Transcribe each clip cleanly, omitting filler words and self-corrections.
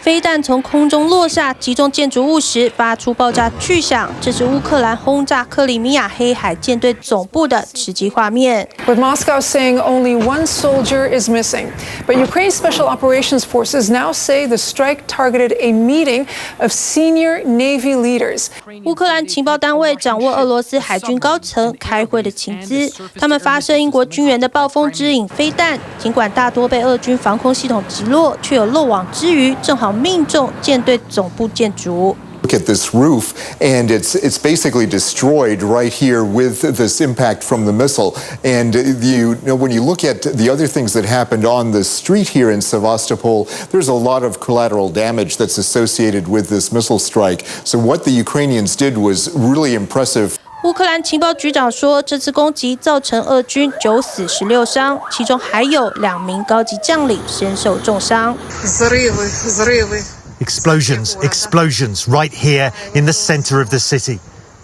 飞弹从空中落下，击中建筑物时发出爆炸巨响。这是乌克兰轰炸克里米亚黑海舰队总部的实际画面。With Moscow saying only one soldier is missing, but Ukraine's Special Operations Forces now say the strike targeted a meeting of senior Navy leaders. 乌克兰情报单位掌握俄罗斯海军高层开会的情资，他们发射英国军援的暴风之影飞弹，尽管大多被俄军防空系统击落，却有漏网之鱼，正好命中舰队总部建筑。 Look at this roof, and it's basically destroyed right here with this impact from the missile. And when you look at the other things that happened on the street here in Sevastopol, there's a lot of collateral damage that's associated with this missile strike. So what the Ukrainians did was really impressive. 乌克兰情报局长说，这次攻击造成俄军9死16伤，其中还有2名高级将领身受重伤。 Explosions, explosions right here in the center of the city,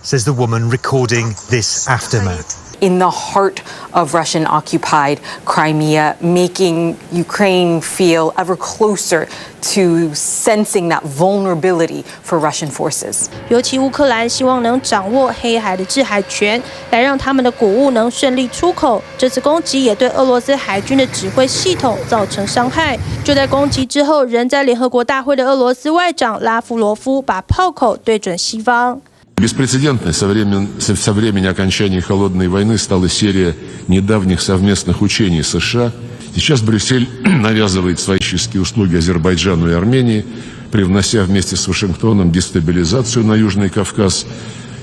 says the woman recording this aftermath. In the heart of Russian-occupied Crimea, making Ukraine feel ever closer to sensing that vulnerability for Russian forces. 尤其乌克兰希望能掌握黑海的制海权，来让他们的谷物能顺利出口。这次攻击也对俄罗斯海军的指挥系统造成伤害。就在攻击之后，人在联合国大会的俄罗斯外长拉夫罗夫把炮口对准西方。 Беспрецедентной со времени окончания Холодной войны стала серия недавних совместных учений США. Сейчас Брюссель навязывает свои чистые услуги Азербайджану и Армении, привнося вместе с Вашингтоном дестабилизацию на Южный Кавказ.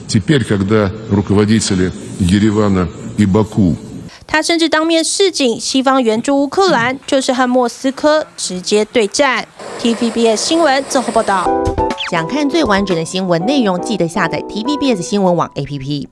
Теперь, когда руководители Еревана и Баку 他甚至当面示警，西方援助乌克兰就是和莫斯科直接对战。TVBS 新闻综合报道。想看最完整的新闻内容，记得下载 TVBS 新闻网 APP。